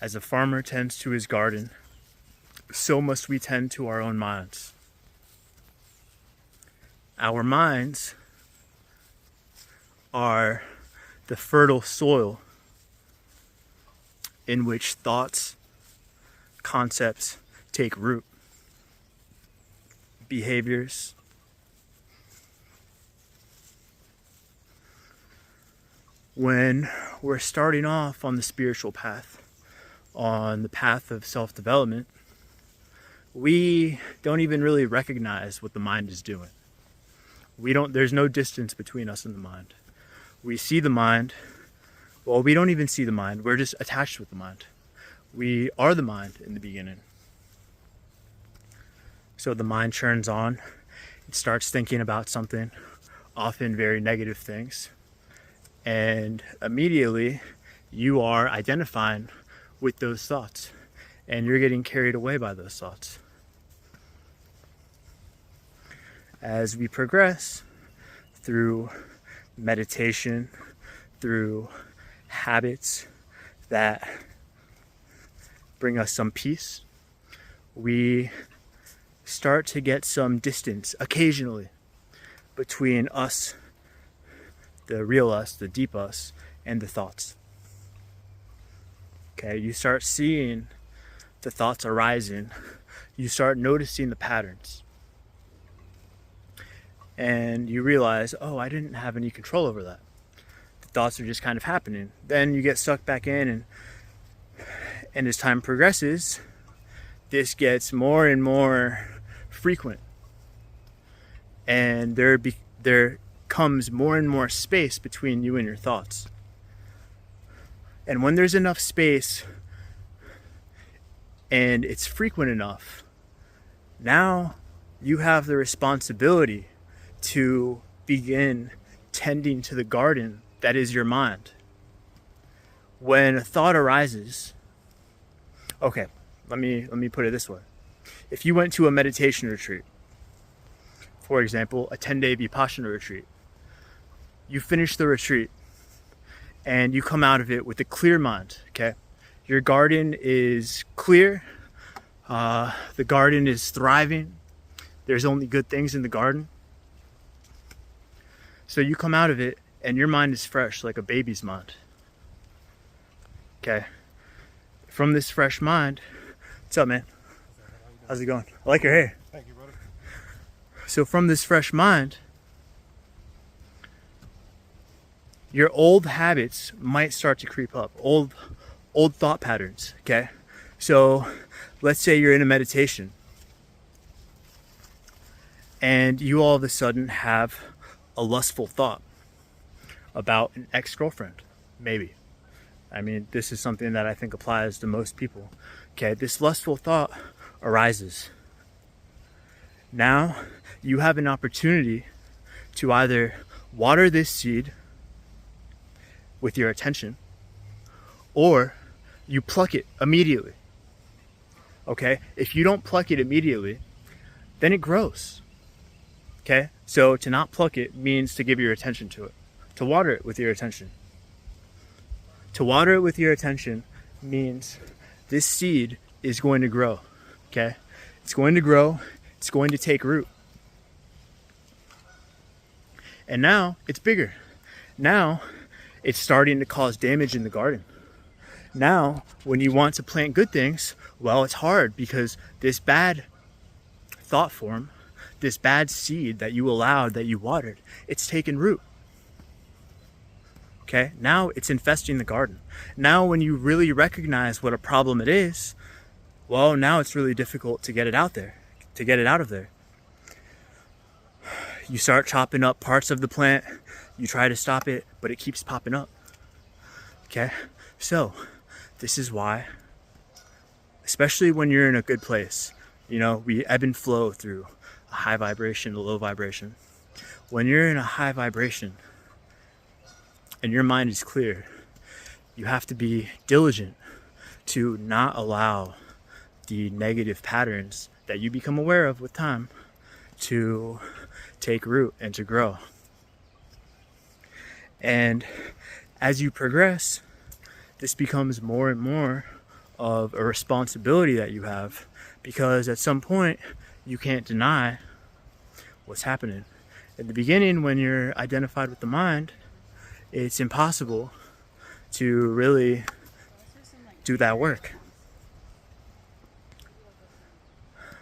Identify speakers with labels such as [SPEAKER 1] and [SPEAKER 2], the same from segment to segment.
[SPEAKER 1] As a farmer tends to his garden, so must we tend to our own minds. Our minds are the fertile soil in which thoughts, concepts take root, behaviors. When we're starting off on the spiritual path, on the path of self-development, we don't even really recognize what the mind is doing. There's no distance between us and the mind. We see the mind, well, we don't even see the mind, we're just attached with the mind. We are the mind in the beginning. So the mind churns on, it starts thinking about something, often very negative things, and immediately you are identifying with those thoughts, and you're getting carried away by those thoughts. As we progress through meditation, through habits that bring us some peace, we start to get some distance occasionally between us, the real us, the deep us, and the thoughts. Okay, you start seeing the thoughts arising, you start noticing the patterns, and you realize, oh, I didn't have any control over that. The thoughts are just kind of happening. Then you get sucked back in, and as time progresses, this gets more and more frequent, and there comes more and more space between you and your thoughts. And when there's enough space and it's frequent enough, now you have the responsibility to begin tending to the garden that is your mind. When a thought arises, okay, let me put it this way. If you went to a meditation retreat, for example, a 10-day Vipassana retreat, you finish the retreat and you come out of it with a clear mind, okay? Your garden is clear, the garden is thriving, there's only good things in the garden. So you come out of it and your mind is fresh, like a baby's mind, okay? From this fresh mind, what's up, man? How's it going? I like your hair.
[SPEAKER 2] Thank you, brother.
[SPEAKER 1] So from this fresh mind, your old habits might start to creep up, old thought patterns, okay? So let's say you're in a meditation and you all of a sudden have a lustful thought about an ex-girlfriend, maybe. I mean, this is something that I think applies to most people. Okay, this lustful thought arises. Now you have an opportunity to either water this seed with your attention, or you pluck it immediately. Okay, if you don't pluck it immediately, then it grows. Okay, so to not pluck it means to give your attention to it, to water it with your attention. To water it with your attention means this seed is going to grow, okay? It's going to grow, it's going to take root. And now it's bigger. Now it's starting to cause damage in the garden. Now, when you want to plant good things, well, it's hard because this bad thought form, this bad seed that you allowed, that you watered, it's taken root. Okay, now it's infesting the garden. Now when you really recognize what a problem it is, well, now it's really difficult to get it out there, to get it out of there. You start chopping up parts of the plant, you try to stop it, but it keeps popping up. Okay, so this is why, especially when you're in a good place, you know, we ebb and flow through a high vibration, a low vibration. When you're in a high vibration, and your mind is clear, you have to be diligent to not allow the negative patterns that you become aware of with time to take root and to grow. And as you progress, this becomes more and more of a responsibility that you have, because at some point you can't deny what's happening. In the beginning, when you're identified with the mind, it's impossible to really do that work.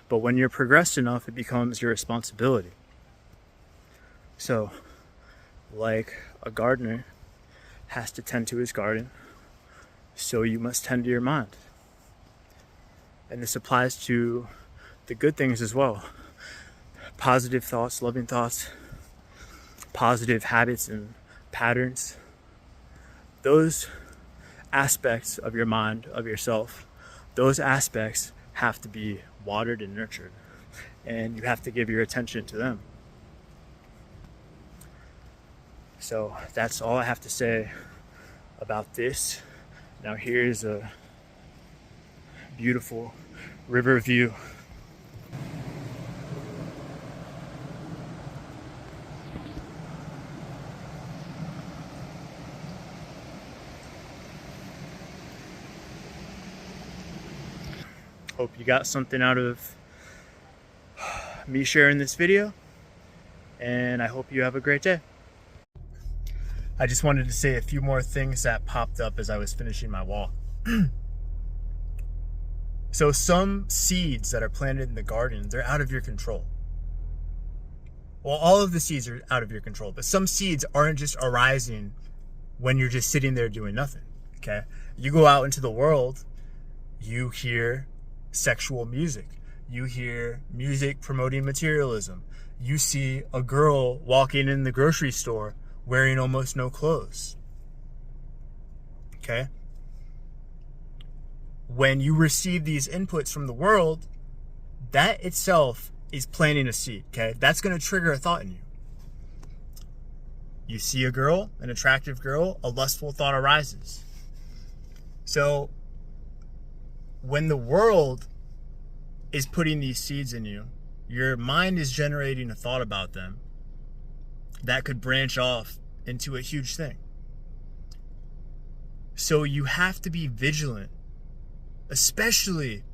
[SPEAKER 1] But when you're progressed enough, it becomes your responsibility. So, like a gardener has to tend to his garden, so you must tend to your mind. And this applies to the good things as well. Positive thoughts, loving thoughts, positive habits and patterns. Those aspects of your mind, of yourself, those aspects have to be watered and nurtured, and you have to give your attention to them. So that's all I have to say about this. Now here's a beautiful river view. Hope you got something out of me sharing this video, and I hope you have a great day. I just wanted to say a few more things that popped up as I was finishing my walk. So some seeds that are planted in the garden, they're out of your control. Well, all of the seeds are out of your control, but some seeds aren't just arising when you're just sitting there doing nothing, okay? You go out into the world, you hear sexual music, you hear music promoting materialism, you see a girl walking in the grocery store wearing almost no clothes. Okay? When you receive these inputs from the world, that itself is planting a seed, okay? That's going to trigger a thought in you. You see a girl, an attractive girl, a lustful thought arises. So, when the world is putting these seeds in you, your mind is generating a thought about them that could branch off into a huge thing. So you have to be vigilant, especially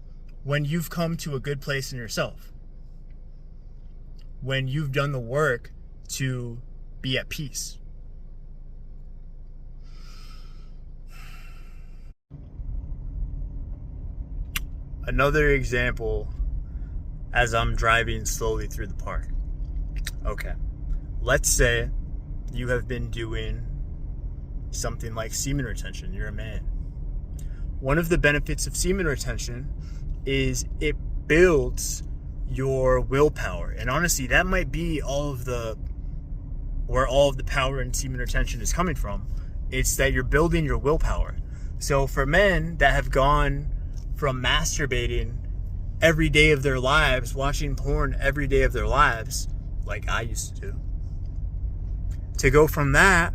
[SPEAKER 1] when you've come to a good place in yourself, when you've done the work to be at peace. Another example as I'm driving slowly through the park. Okay, let's say you have been doing something like semen retention. You're a man. One of the benefits of semen retention is it builds your willpower. And honestly, that might be where all of the power in semen retention is coming from. It's that you're building your willpower. So for men that have gone from masturbating every day of their lives, watching porn every day of their lives, like I used to do, to go from that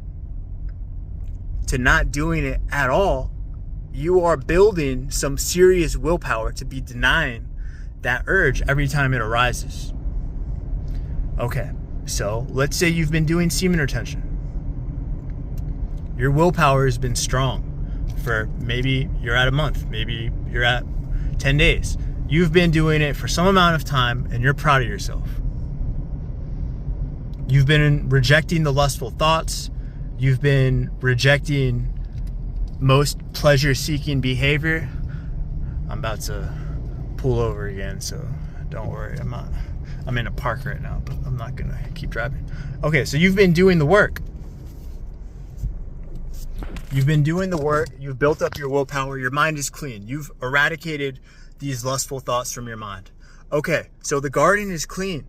[SPEAKER 1] to not doing it at all, you are building some serious willpower to be denying that urge every time it arises. Okay, so let's say you've been doing semen retention. Your willpower has been strong for maybe you're at a month, maybe you're at 10 days. You've been doing it for some amount of time and you're proud of yourself. You've been rejecting the lustful thoughts. You've been rejecting most pleasure-seeking behavior. I'm about to pull over again, so don't worry. I'm in a park right now, but I'm not gonna keep driving. Okay, so you've been doing the work. You've been doing the work. You've built up your willpower. Your mind is clean. You've eradicated these lustful thoughts from your mind. Okay, so the garden is clean.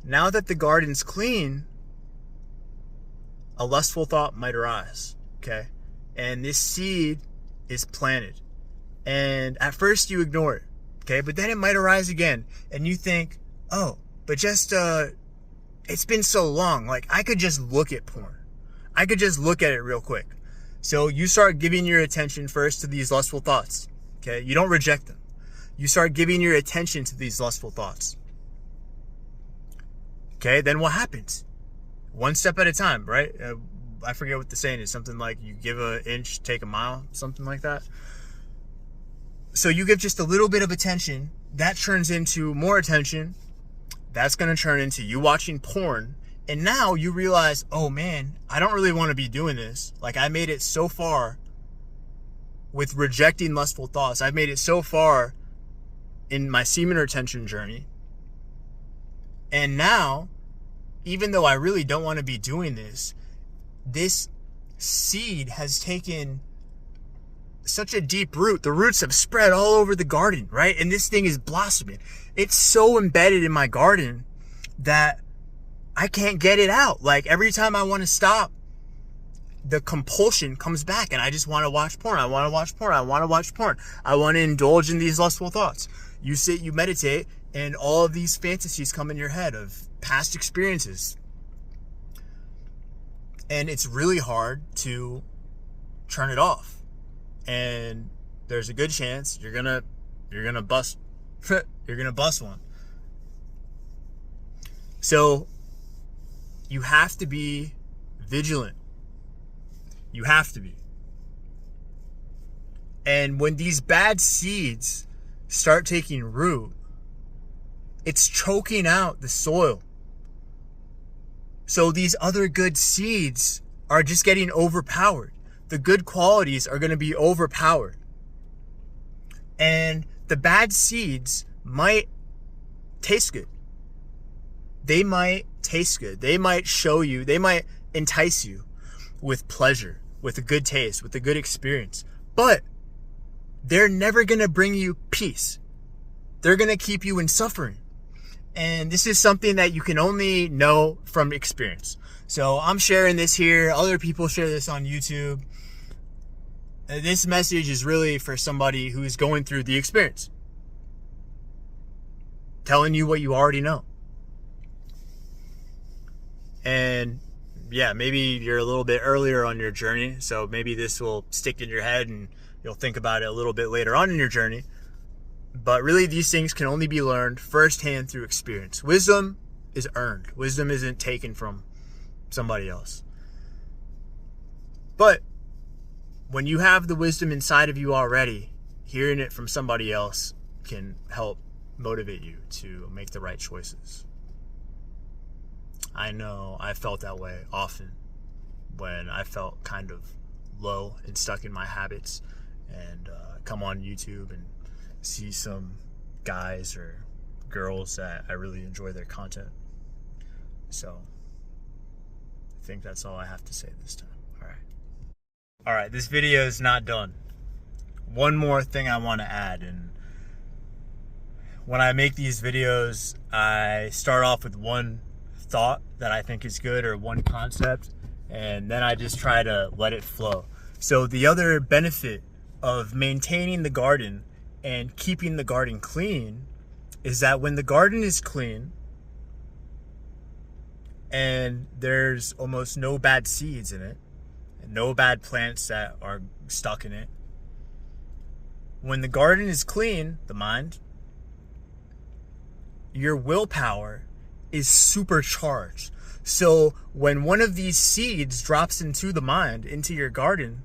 [SPEAKER 1] Now that the garden's clean, a lustful thought might arise, okay? And this seed is planted. And at first you ignore it, okay? But then it might arise again. And you think, oh, but just, it's been so long. Like, I could just look at porn. I could just look at it real quick. So you start giving your attention first to these lustful thoughts, okay? You don't reject them. You start giving your attention to these lustful thoughts. Okay, then what happens? One step at a time, right? I forget what the saying is, something like you give an inch, take a mile, something like that. So you give just a little bit of attention, that turns into more attention, that's going to turn into you watching porn, and now you realize, oh man, I don't really want to be doing this. Like, I made it so far with rejecting lustful thoughts. I've made it so far in my semen retention journey. And now, even though I really don't want to be doing this, this seed has taken such a deep root. The roots have spread all over the garden, right? And this thing is blossoming. It's so embedded in my garden that I can't get it out. Like, every time I want to stop, the compulsion comes back, and I just want to watch porn. I want to watch porn. I want to watch porn. I want to indulge in these lustful thoughts. You sit, you meditate, and all of these fantasies come in your head of past experiences. And it's really hard to turn it off. And there's a good chance you're gonna bust you're gonna bust one. So you have to be vigilant. You have to be. And when these bad seeds start taking root, it's choking out the soil. So these other good seeds are just getting overpowered. The good qualities are going to be overpowered. And the bad seeds might taste good. They might taste good. They might show you, they might entice you with pleasure, with a good taste, with a good experience. But they're never going to bring you peace. They're going to keep you in suffering. And this is something that you can only know from experience. So I'm sharing this here. Other people share this on YouTube. This message is really for somebody who's going through the experience. Telling you what you already know. And yeah, maybe you're a little bit earlier on your journey. So maybe this will stick in your head and you'll think about it a little bit later on in your journey. But really, these things can only be learned firsthand through experience. Wisdom is earned. Wisdom isn't taken from somebody else. But when you have the wisdom inside of you already, hearing it from somebody else can help motivate you to make the right choices. I know I felt that way often when I felt kind of low and stuck in my habits, and come on YouTube and see some guys or girls that I really enjoy their content. So I think that's all I have to say this time. All right, this video is not done. One more thing I want to add, and when I make these videos, I start off with one thought that I think is good, or one concept, and then I just try to let it flow. So the other benefit of maintaining the garden and keeping the garden clean is that when the garden is clean and there's almost no bad seeds in it, and no bad plants that are stuck in it, when the garden is clean, the mind, your willpower is supercharged. So when one of these seeds drops into the mind, into your garden,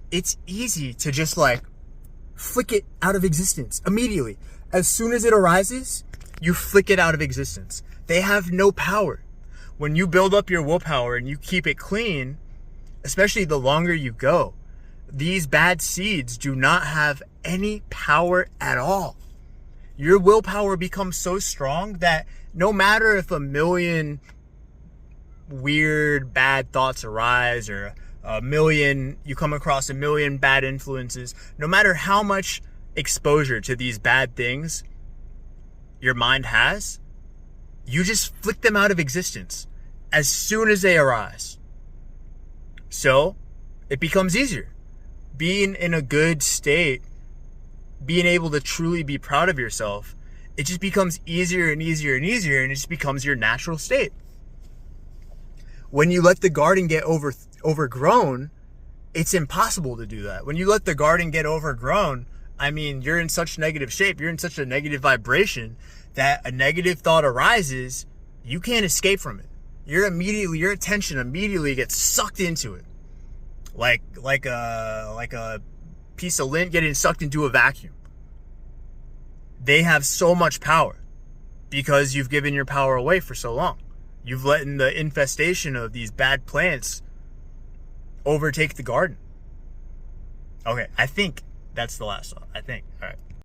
[SPEAKER 1] it's easy to just like flick it out of existence immediately. As soon as it arises, you flick it out of existence. They have no power. When you build up your willpower and you keep it clean, especially the longer you go, these bad seeds do not have any power at all. Your willpower becomes so strong that no matter if a million weird bad thoughts arise, or you come across a million bad influences, no matter how much exposure to these bad things your mind has, you just flick them out of existence as soon as they arise. So it becomes easier. Being in a good state, being able to truly be proud of yourself, it just becomes easier and easier and easier, and it just becomes your natural state. When you let the garden get overgrown, it's impossible to do that. When you let the garden get overgrown, I mean, you're in such negative shape, you're in such a negative vibration that a negative thought arises, you can't escape from it. your attention immediately gets sucked into it. Like a piece of lint getting sucked into a vacuum. They have so much power because you've given your power away for so long. You've let the infestation of these bad plants overtake the garden. Okay, I think that's the last thought. All right.